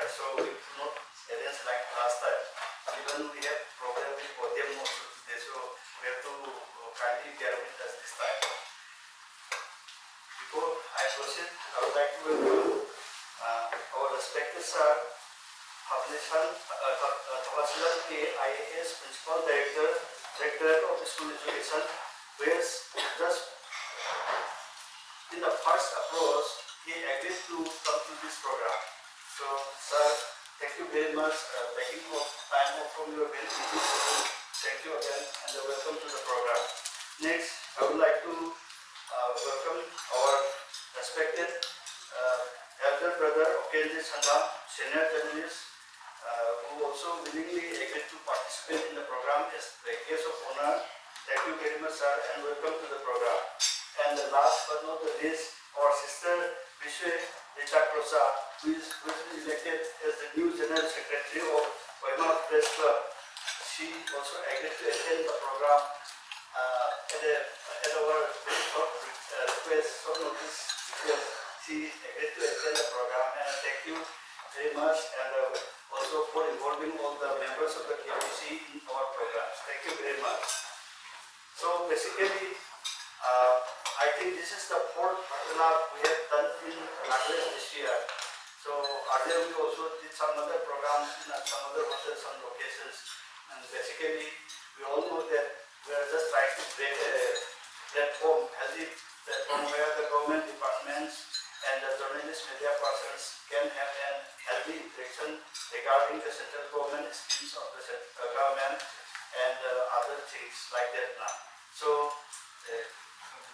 so we could not arrange like last time. Even we have program for them also today, so we have to kindly bear with us this time. Before I proceed, I would like to welcome our respected sir, Tawasilan K. IAS, Principal Director, Directorate of School Education, who has just in the first approach, he agreed to come to this program. So, sir, thank you very much. Taking time off from your very busy schedule. Thank you again and welcome to the program. Next, I would like to welcome our respected elder brother, Okenji Sandam, senior journalist, who also willingly agreed to participate in the program as the guest of honor. Thank you very much, sir, and welcome to the program. And last but not the least, our sister Vishwe Richa Prasad, who is elected as the new General Secretary of Kohima Press Club. She also agreed to attend the program at our very short request, short notice request. She agreed to attend the program, and thank you very much, and also for involving all the members of the KBC in our programs. Thank you very much. So basically, I think this is the fourth Vartalap we have done in Nagaland this year. So earlier we also did some other programs in some other hotels, some locations, and basically we all know that we are just trying to create a platform, healthy platform where the government departments and the journalist media persons can have an healthy interaction regarding the central government schemes of the government and other things like that now. So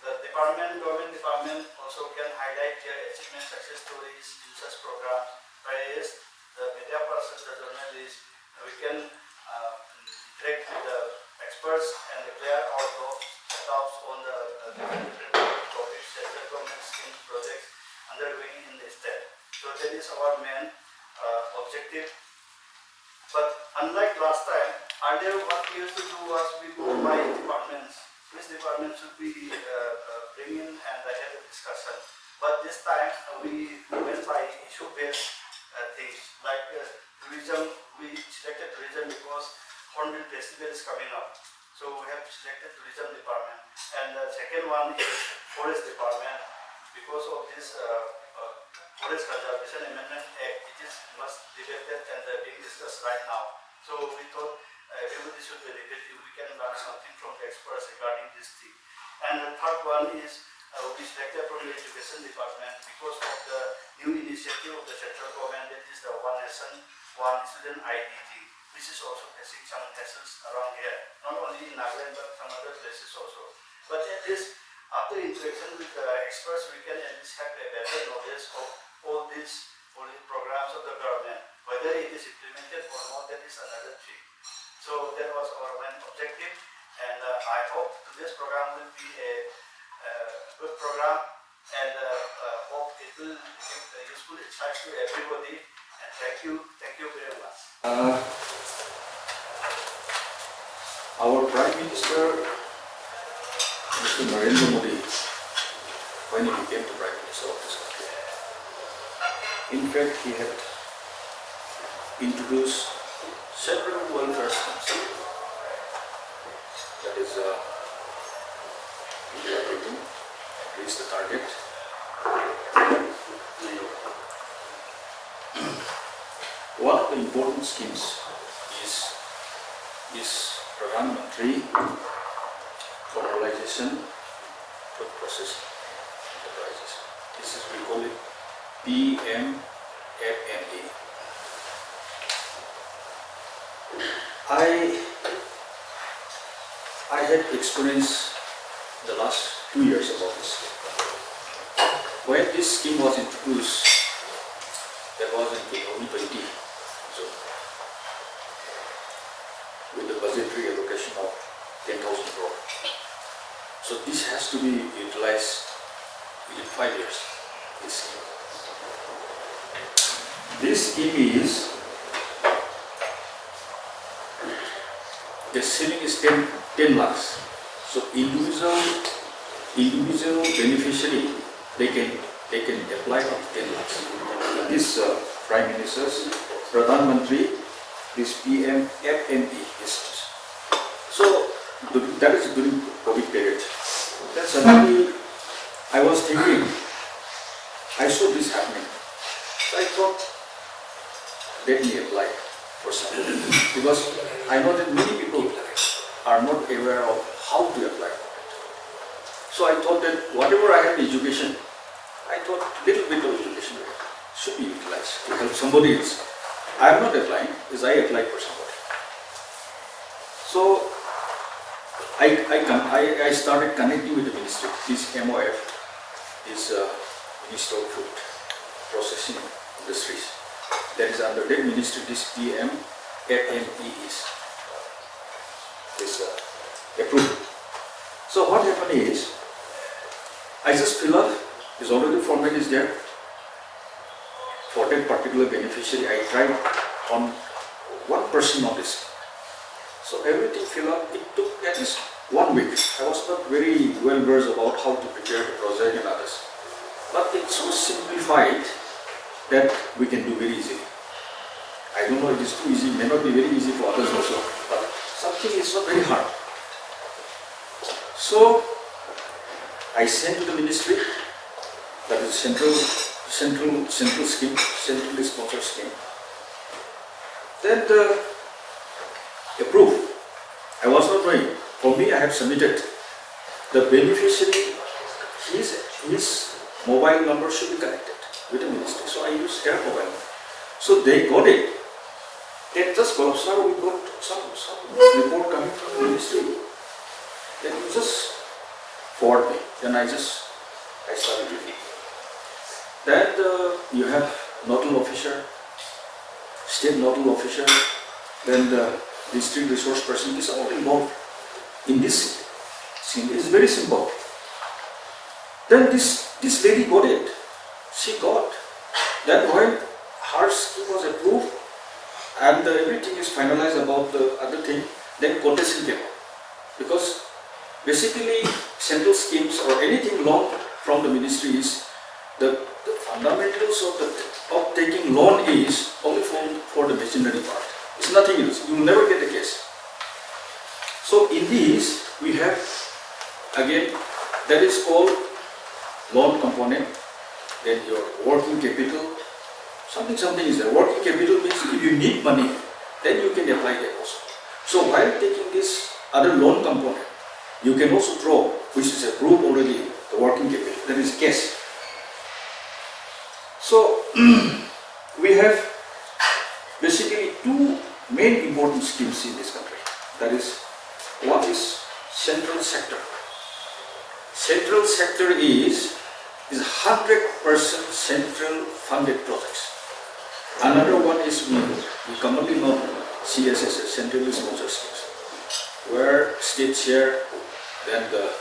the government department also can highlight their achievement success stories in such programs, whereas the media persons, the journalists, we can interact with the experts and declare our thoughts on the different topics, central government schemes, projects undergoing in the state. So that is our main objective. But unlike last time, earlier what we used to do was we go by departments. Which department should we bring in, and I had a discussion. But this time we went by issue-based things. Like tourism, we selected tourism because Hornbill Festival is coming up. So we have selected tourism department. And the second one is forest department. Because of this Forest Conservation Amendment Act, it is much debated and being discussed right now. So we thought everybody should be related. We can learn something from the experts regarding this thing. And the third one is we selected from the Education Department because of the new initiative of the central government, that is the One Nation, One Student ID thing, which is also facing some hassles around here, not only in Nagaland but some other places also. But at least after interaction with the experts, we can at least have a better knowledge of all these programs of the government. Whether it is implemented or not, that is another thing. So that was our main objective, and I hope today's program will be a good program, and hope it will give useful insights to everybody. And thank you very much. Our Prime Minister, Mr. Narendra Modi, when he became the Prime Minister of this country, in fact, he had introduced several welfare schemes. That is, we are able to reach the target. One of the important schemes is Pradhan Mantri Formalization Food Processing Enterprises. This is, we call it PMFNE. I had experience the last 2 years about this scheme. When this scheme was introduced, that was in 2020, so with the budgetary allocation of 10,000 crore. So this has to be utilized within 5 years. This scheme is, the ceiling is 10 lakhs. So individual beneficiary, they can apply up to 10 lakhs. This Prime Minister's Pradhan Mantri, this PM FME is. So that is during COVID period. Then suddenly I was thinking, I saw this happening. So I thought, let me apply for something. Because I know that many people are not aware of how to apply for it. So I thought that whatever I had education, I thought little bit of education should be utilized to help somebody else. I am not applying, because I applied for somebody. So I started connecting with the ministry. This MOF is Ministry of Food Processing Industries. That is under that ministry. This PM FME is approved. So what happened is, I just fill up. Is already format is there. For that particular beneficiary, I tried on one person on this. So everything fill up. It took at least 1 week. I was not very well versed about how to prepare the project and others. But it's so simplified that we can do very easily. I don't know if it is too easy, may not be very easy for others also, but something is not very hard. So I sent to the ministry, that is central scheme, centrally sponsored scheme. Then approved. I was not knowing. For me, I have submitted. The beneficiary, his mobile number should be connected with the ministry. So I used their mobile number. So they got it. They just called, sir, we got some report coming from the ministry. Then you just forward me. Then I started reading. Then you have nodal officer, state nodal officer, then the district resource person is all involved in this scene. It is very simple. Then this lady got it. She got. Then when her scheme was approved and everything is finalized about the other thing, then contestation came up. Because basically central schemes or anything loan from the ministry is the fundamentals of taking loan is only for the machinery part. It's nothing else. You will never get a case. So in these we have again that is called loan component. Then your working capital, something is there. Working capital means if you need money, then you can apply that also. So while taking this other loan component, you can also draw, which is approved already, the working capital, that is cash. So we have basically two main important schemes in this country. That is, one is central sector. Central sector is 100% central funded projects. Another one is we commonly know CSS, centrally sponsored schemes, where state share, then the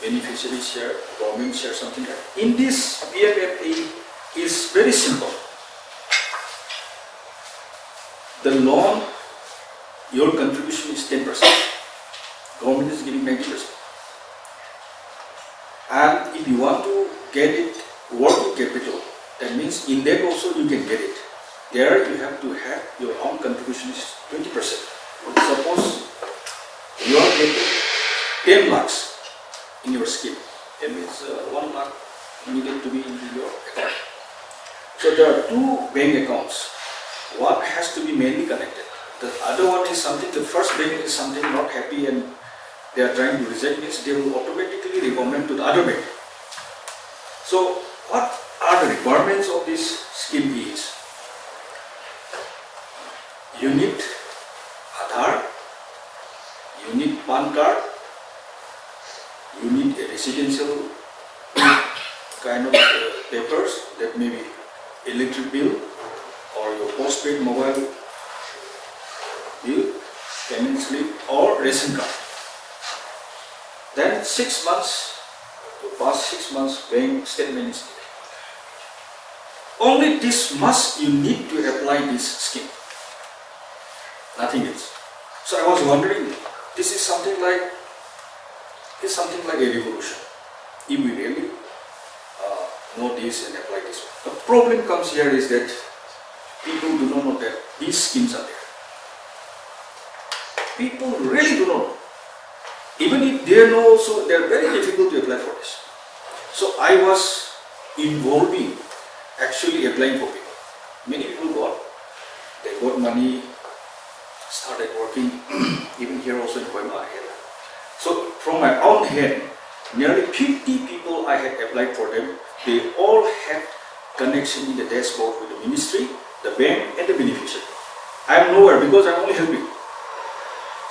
beneficiary share, government share, something like that. In this PMFE is very simple. The loan, your contribution is 10%. Government is giving 90%. And if you want to get it working capital, that means in that also you can get it. There you have to have your own contribution is 20%. Suppose you are getting 10 lakhs in your scheme. That means 1 lakh needed to be in your account. So there are two bank accounts. One has to be mainly connected. The other one is something, the first bank is something not happy and they are trying to reject this, they will automatically recommend to the other bank. So what are the requirements of this scheme is? You need Aadhaar, you need PAN card, you need a residential kind of papers, that may be electric bill or your postpaid mobile bill, payment slip or ration card. Then 6 months, to pass 6 months bank statement is needed. Only this much you need to apply this scheme. Nothing else. So I was wondering, this is something like a revolution. If we really know this and apply this. The problem comes here is that these schemes are there. People really do not know. Even if they know, so they are very difficult to apply for this. So I was involving, actually applying for people. Many people they got money, started working, even here also in Kohima. So from my own hand, nearly 50 people I had applied for them. They all had connection in the dashboard with the ministry, the bank and the beneficiary. I am nowhere because I am only helping.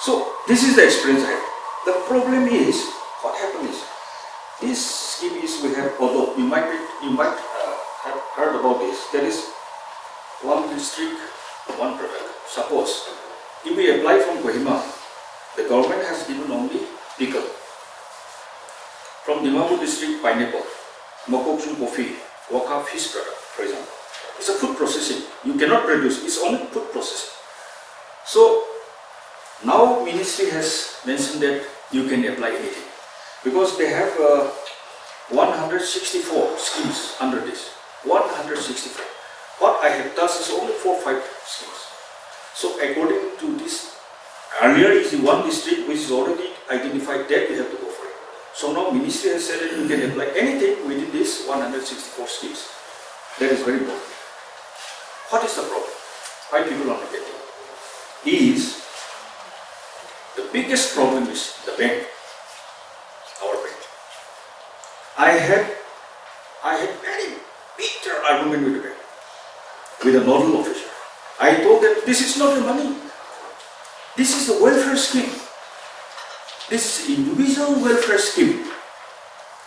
So this is the experience I had. The problem is, what happened is, this scheme is we have, although you might have heard about this, there is one district, one product. Suppose, if we apply from Kohima, the government has given only pickle. From Dimapur district, pineapple, Mokokchung coffee, Waka fish product, for example. It's a food processing. You cannot produce, it's only food processing. So, now ministry has mentioned that you can apply anything. Because they have 164 schemes under this. 164. What I have touched is only 4 or 5 schemes. So according to this, earlier is one district which is already identified that you have to go for it. So now ministry has said that you can apply anything within this 164 schemes. That is very important. What is the problem? Why people are not getting? Is the biggest problem is the bank, our bank. I had very bitter argument with the bank, with a nodal officer. I told them, this is not the money. This is the welfare scheme. This is individual welfare scheme.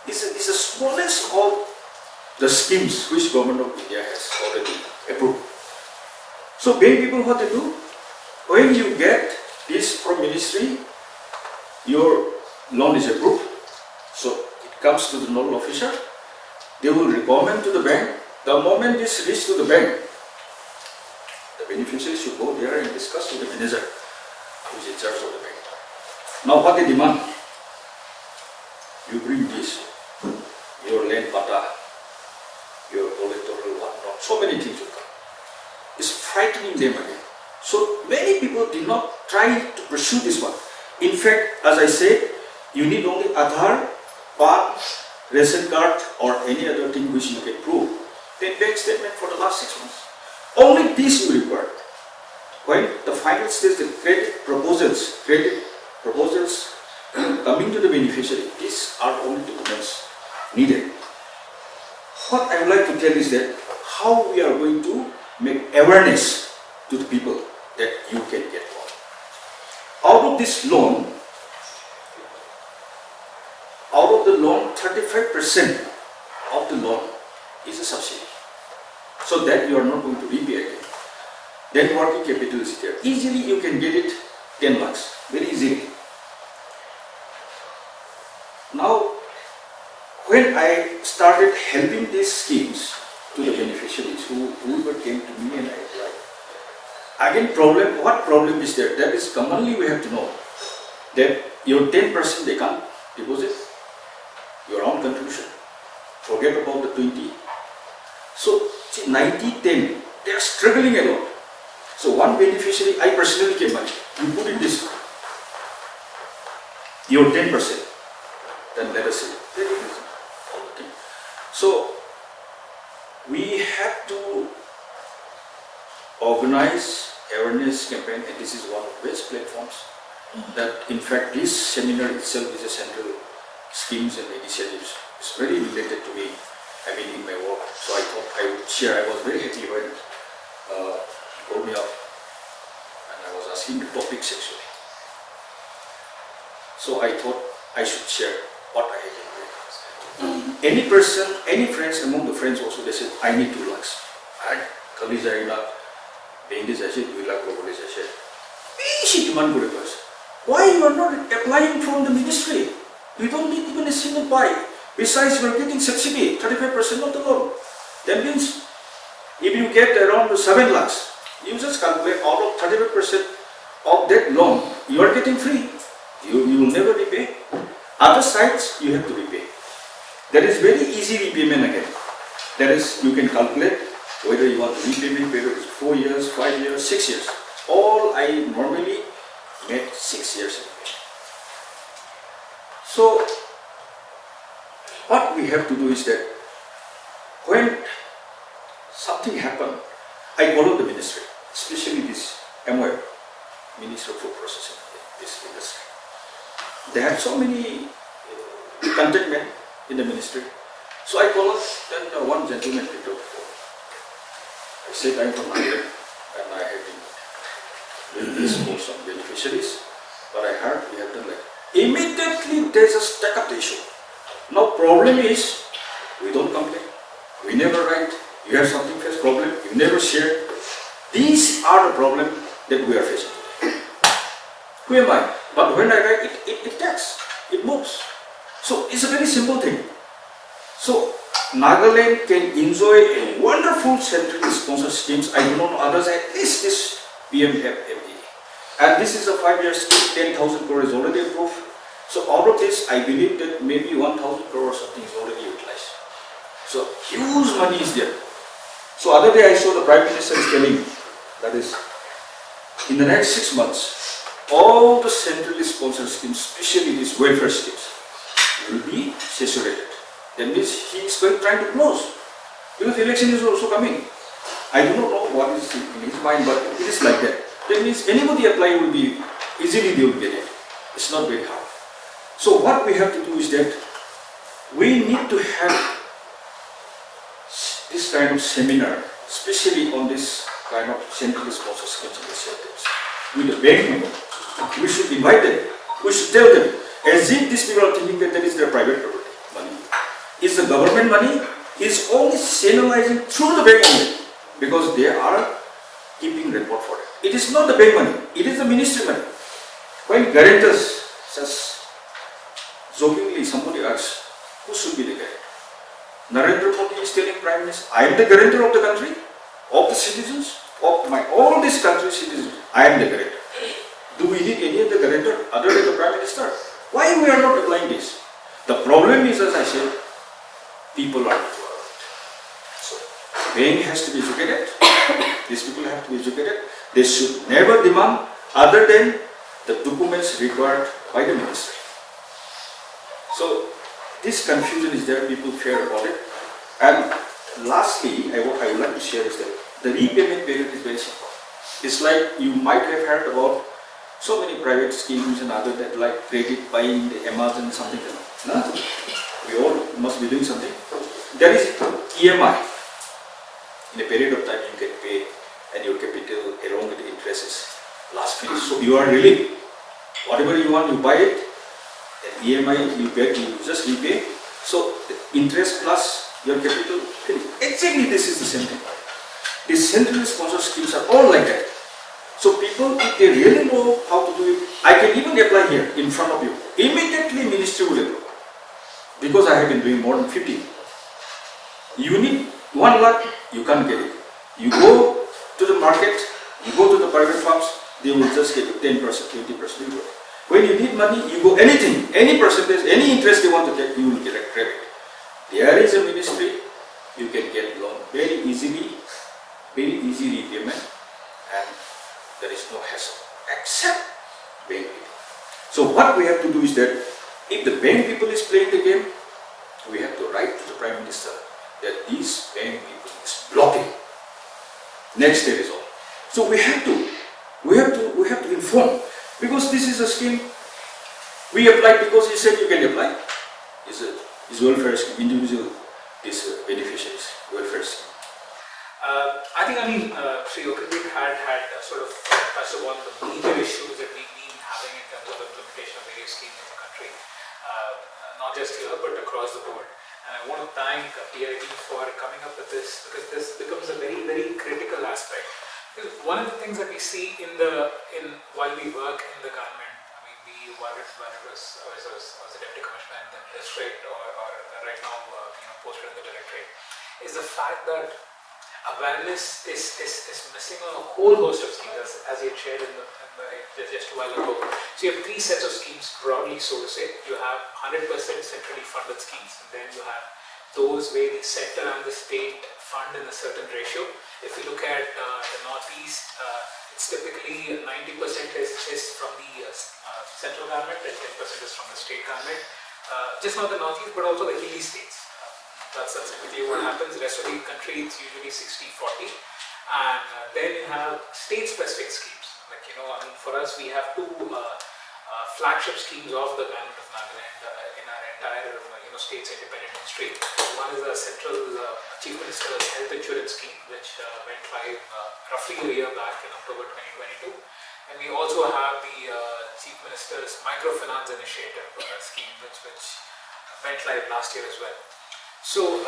It's the smallest of the schemes which government of India has already approved. So bank people, what they do? When you get this from ministry, your loan is approved. So it comes to the nodal officer. They will recommend to the bank. The moment this reaches to the bank, the beneficiary should go there and discuss with the manager who is in charge of the bank. Now what they demand? You bring this, your land pata, your electoral whatnot, so many things will come. It's frightening them again. So many people did not try to pursue this one. In fact, as I said, you need only Aadhaar, PAN, ration card or any other thing which you can prove. Then bank statement for the last 6 months. Only this you require. When the final stage, the credit proposals coming to the beneficiary, these are only documents needed. What I would like to tell is that how we are going to make awareness to the people that you can get loan. Out of this loan, out of the loan, 35% of the loan is a subsidy. So that you are not going to repay again. Then working capital is there. Easily you can get it 10 lakhs, very easily. Now, when I started helping these schemes to the beneficiaries who came to me and I applied, again what problem is there? That is commonly we have to know that your 10% they can't deposit, your own contribution. Forget about the 20. So 90-10, they are struggling a lot. So one beneficiary, I personally gave money. You put it this way. Your 10%. Then let us see. Very easy. Okay. So we have to organize awareness campaign, and this is one of the best platforms. That in fact this seminar itself is a central schemes and initiatives. It's very related to me. I mean in my work. So I thought I would share. I was very happy when he called me up and I was asking the topics actually. So I thought I should share what I had done. Any person, any friends, among the friends also, they said, I need 2 lakhs. I kali jayega, being this I said, 2 lakh rupees I said. Easy demand for request. Why you are not applying from the ministry? You don't need even a single pie. Besides, you are getting subsidy, 35% of the loan. That means, if you get around 7 lakhs, you just calculate out of 35% of that loan, you are getting free. You will never repay. Other sides, you have to repay. That is very easy repayment again. That is, you can calculate whether you want repayment period is 4 years, 5 years, 6 years. All I normally get 6 years. So what we have to do is that when something happens, I follow the ministry, especially this MOF, Minister of Food Processing, this industry. They have so many content men in the ministry. So I followed, then one gentleman picked up the phone. I said, I'm from Ireland and I have been doing this for some beneficiaries, but I heard we have done like. Immediately there's a stack up the issue. Now problem is, we don't complain, we never write, you have something face problem, you never share. These are the problems that we are facing today. Who am I? But when I write, it takes, it moves. So it's a very simple thing. So Nagaland can enjoy a wonderful centrally sponsored schemes. I do not know others, at least this PMFME. And this is a 5-year scheme, 10,000 crore is already approved. So out of this, I believe that maybe 1,000 crore or something is already utilized. So huge money is there. So other day I saw the Prime Minister is telling, that is, in the next 6 months, all the centrally sponsored schemes, especially these welfare schemes, will be saturated. That means he is trying to close, because election is also coming. I do not know what is in his mind, but it is like that. That means anybody apply will be, easily they will get it. It's not very hard. So what we have to do is that we need to have this kind of seminar, especially on this kind of centrally sponsored schemes and incentives, with the bank people. We should invite them. We should tell them, as if these people are thinking that that is their private property money. Is the government money, is only channelizing through the bank only, because they are keeping report for it. It is not the bank money, it is the ministry money. When guarantors, just jokingly somebody asks, who should be the guarantor? Narendra Modi is telling Prime Minister, I am the guarantor of the country, of the citizens, of all these country's citizens, I am the guarantor. Do we need any other guarantor other than the Prime Minister? Why we are not applying this? The problem is, as I said, people are involved. So, bank has to be educated, these people have to be educated, they should never demand other than the documents required by the ministry. So, this confusion is there, people fear about it. And lastly, what I would like to share is that the repayment period is very simple. It's like you might have heard about so many private schemes and other that like credit buying, the Amazon, something like that. No? We all must be doing something. There is EMI. In a period of time you can pay and your capital along with the interest is last finished. So you are really, whatever you want, you buy it. And EMI you pay, you just repay. So the interest plus your capital finished. Exactly this is the same thing. These centrally sponsored schemes are all like that. So people, if they really know how to do it, I can even apply here in front of you. Immediately ministry will approve. Because I have been doing more than 50. You need 1 lakh, you can't get it. You go to the market, you go to the private firms, they will just get 10%, 20%. When you need money, you go anything, any percentage, any interest they want to take, you will get a credit. There is a ministry, you can get loan very easily, very easy repayment, and there is no hassle, except bank people. So what we have to do is that, if the bank people is playing the game, we have to write to the Prime Minister that these bank people is blocking. Next step is all. So we have to inform, because this is a scheme we applied because he said you can apply. Is welfare scheme, individual beneficiaries welfare scheme. Sri Okrit had sort of touched upon the major issues that we've been having in terms of implementation of various schemes in the country, not just here but across the board. And I want to thank PIB for coming up with this, because this becomes a very, very critical aspect. Because one of the things that we see while we work in the government, when it was a deputy commissioner in the district or right now posted in the directorate, is the fact that awareness is missing on a whole host of schemes, as you had shared just a while ago. So you have 3 sets of schemes broadly, so to say. You have 100% centrally funded schemes, and then you have those where the sector and the state fund in a certain ratio. If you look at the central government and 10% is from the state government. Just not the northeast, but also the hilly states. That's typically what happens. The rest of the country, it's usually 60-40. And then you have state-specific schemes. Like, I mean, for us, we have two flagship schemes of the government of Nagaland in our entire, state's independent history. One is the Central Chief Minister's Health Insurance Scheme, which went live roughly a year back in October 2022. And we also have the Chief Minister's Microfinance Initiative scheme, which went live last year as well. So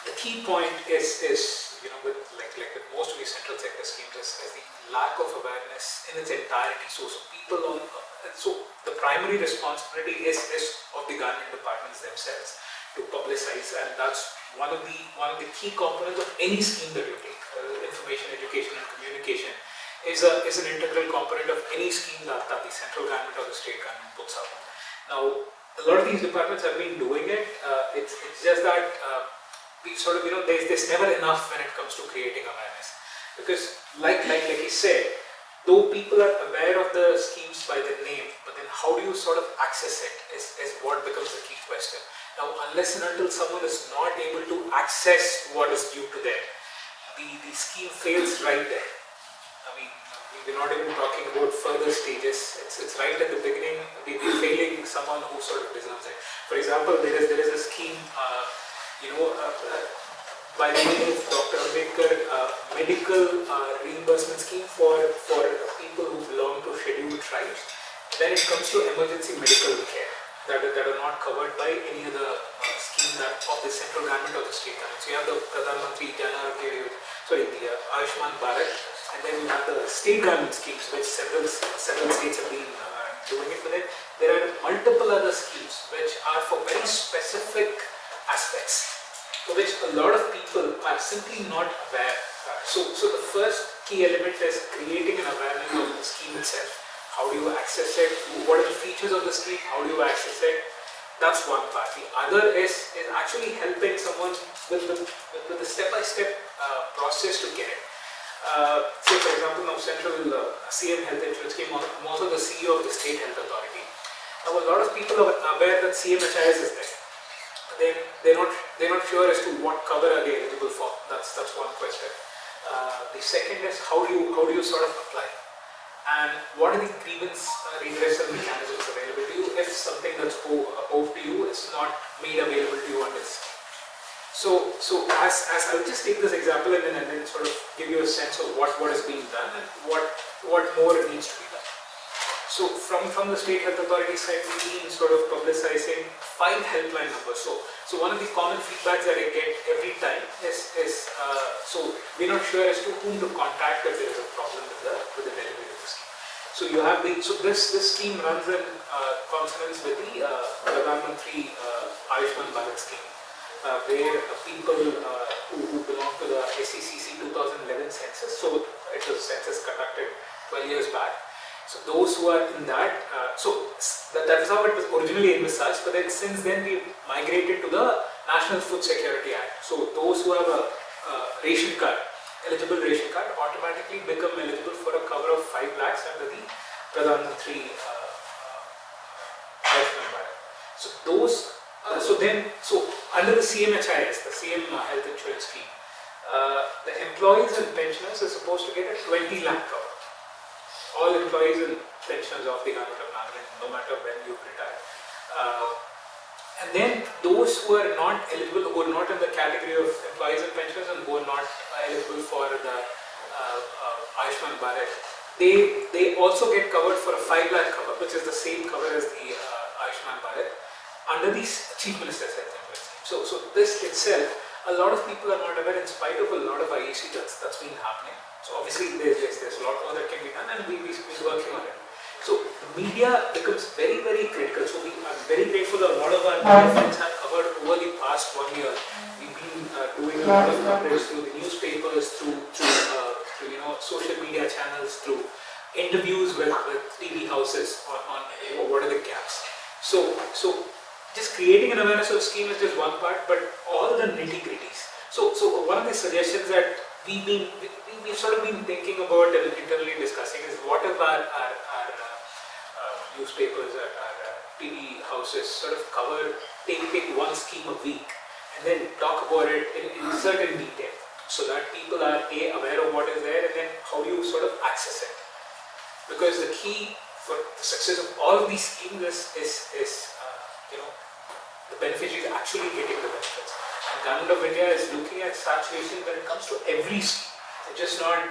the key point is with with most of these central sector schemes is the lack of awareness in its entirety. So people so the primary responsibility is of the government departments themselves to publicize, and that's one of the key components of any scheme that you take. Information, education, and communication is an integral component of any scheme that the central government or the state government puts out. Now, a lot of these departments have been doing it. It's just that we sort of there's never enough when it comes to creating awareness, because like he said, though people are aware of the schemes by their name, but then how do you sort of access it is what becomes the key question. Now, unless and until someone is not able to access what is due to them, the scheme fails right there. I mean, we're not even talking about further stages. It's right at the beginning. We're failing someone who sort of deserves it. For example, there is a scheme, by the name of Dr. Ambedkar, medical reimbursement scheme for people who belong to scheduled tribes. When it comes to emergency medical care that are not covered by any other scheme of the central government or the state government. So you have the Pradhan Mantri Jan Arogya, the Ayushman Bharat, and then you have the state government schemes, which several states have been doing it with it. There are multiple other schemes which are for very specific aspects, for which a lot of people are simply not aware. So the first key element is creating an awareness of the scheme itself. How do you access it? What are the features of the scheme? How do you access it? That's one part. The other is actually helping someone with the step-by-step process to get it. Say for example, now Central CM Health Insurance Scheme, I'm also the CEO of the State Health Authority. Now a lot of people are aware that CMHIS is there. They're not sure as to what cover are they eligible for. That's one question. The second is how do you sort of apply, and what are the grievance redressal mechanisms available to you if something that's owed to you is not made available to you under the scheme. So as I'll just take this example and then sort of give you a sense of what is being done and what more needs to be done. So from the State Health Authority side, we've been sort of publicizing 5 helpline numbers. So one of the common feedbacks that I get every time is so we're not sure as to whom to contact if there is a problem with the delivery of the scheme. So you have this scheme runs in consonance with the Pradhan Mantri Ayushman Bharat scheme, where people who belong to the SECC 2011 census. So it was a census conducted 12 years back. So those who are in that, that is how it was originally envisaged, but then since then we've migrated to the National Food Security Act. So those who have a ration card, eligible ration card, automatically become eligible for a cover of 5 lakhs under the Pradhan Mantri Ayushman Bharat. So those, so under the CMHIS, the CM Health Insurance Scheme, the employees and pensioners are supposed to get a 20 lakh cover. All employees and pensioners of the government of Nagaland, no matter when you retire. And then those who are not eligible, who are not in the category of employees and pensioners and who are not eligible for the Ayushman Bharat, they also get covered for a 5 lakh cover, which is the same cover as the Ayushman Bharat, under the Chief Minister's Health Insurance Scheme. So this itself, a lot of people are not aware, in spite of a lot of IEC that's been happening. So obviously there's a lot more that can be done, and we're working on it. So the media becomes very, very critical. So I'm very grateful that a lot of our media friends have covered over the past 1 year. We've been doing a lot of coverage through the newspapers, through social media channels, through interviews with TV houses on what are the gaps. So just creating an awareness of the scheme is just one part, but all the nitty-gritties. So one of the suggestions that we've sort of been thinking about and internally discussing is what if our newspapers, our TV houses sort of take one scheme a week and then talk about it in certain detail so that people are aware of what is there, and then how do you sort of access it. Because the key for the success of all of these schemes is the beneficiaries actually getting the benefits. And Government of India is looking at saturation when it comes to every scheme. It's just not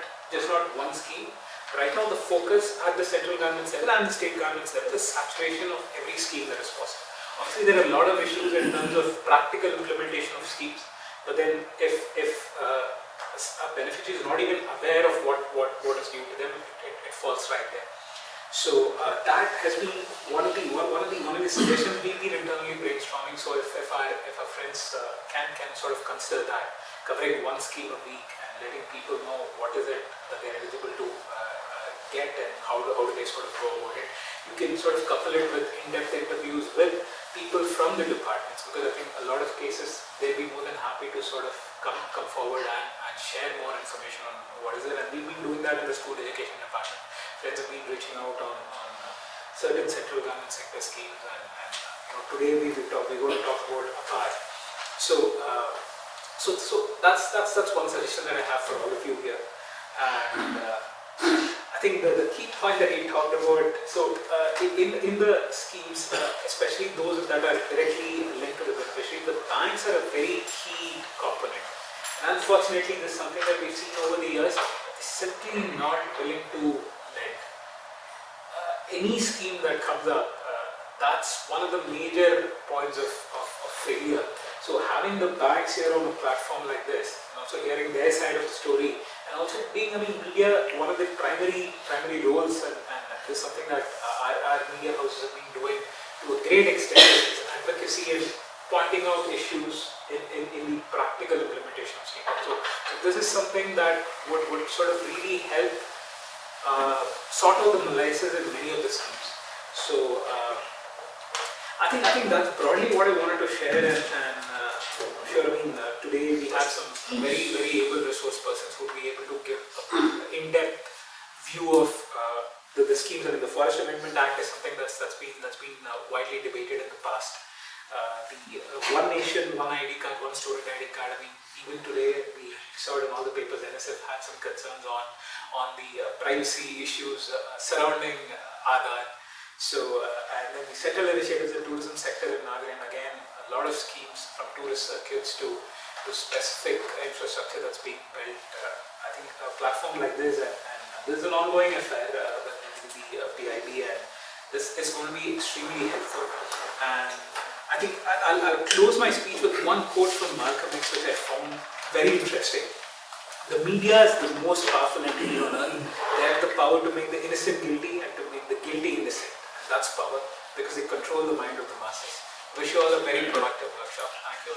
one scheme. Right now the focus at the central government level and the state government level is saturation of every scheme that is possible. Obviously there are a lot of issues in terms of practical implementation of schemes, but then if a beneficiary is not even aware of what is due to them, it falls right there. So that has been one of the suggestions we've been internally brainstorming. So if our friends can sort of consider that, covering one scheme a week and letting people know what is it that they're eligible to get and how do they sort of go about it. You can sort of couple it with in-depth interviews with people from the departments, because I think a lot of cases they'll be more than happy to sort of come forward and share more information on what is it. And we've been doing that in the school education department. Friends have been reaching out on certain central government sector schemes, and today we're going to talk about APAR. So that's one suggestion that I have for all of you here. And I think the key point that he talked about, so in the schemes, especially those that are directly linked to the beneficiary, the banks are a very key component. And unfortunately, this is something that we've seen over the years, simply not willing to lend. Any scheme that comes up, that's one of the major points of failure. So having the banks here on a platform like this, and also hearing their side of the story, and also being, media, one of the primary roles, and this is something that our media houses have been doing to a great extent, is advocacy and pointing out issues in the practical implementation of schemes. So this is something that would sort of really help sort out the molasses in many of the schemes. So I think that's broadly what I wanted to share, and I'm sure today we have some very able resource persons who will be able to give an in-depth view of the schemes. I mean, the Forest Amendment Act is something that's been widely debated in the past. The One Nation, One ID card, One Student ID card. I mean, even today we saw it in all the papers. NSF had some concerns on the privacy issues surrounding Aadhaar. So, and then the central initiatives in the tourism sector in Nagaland, again, a lot of schemes from tourist circuits to specific infrastructure that's being built. I think a platform like this, and this is an ongoing affair with the PIB, and this is going to be extremely helpful. And I think I'll close my speech with one quote from Malcolm X, which I found very interesting. The media is the most powerful entity on earth. They have the power to make the innocent guilty and to make the guilty innocent. That's power, because they control the mind of the masses. Wish you all a very productive workshop. Thank you.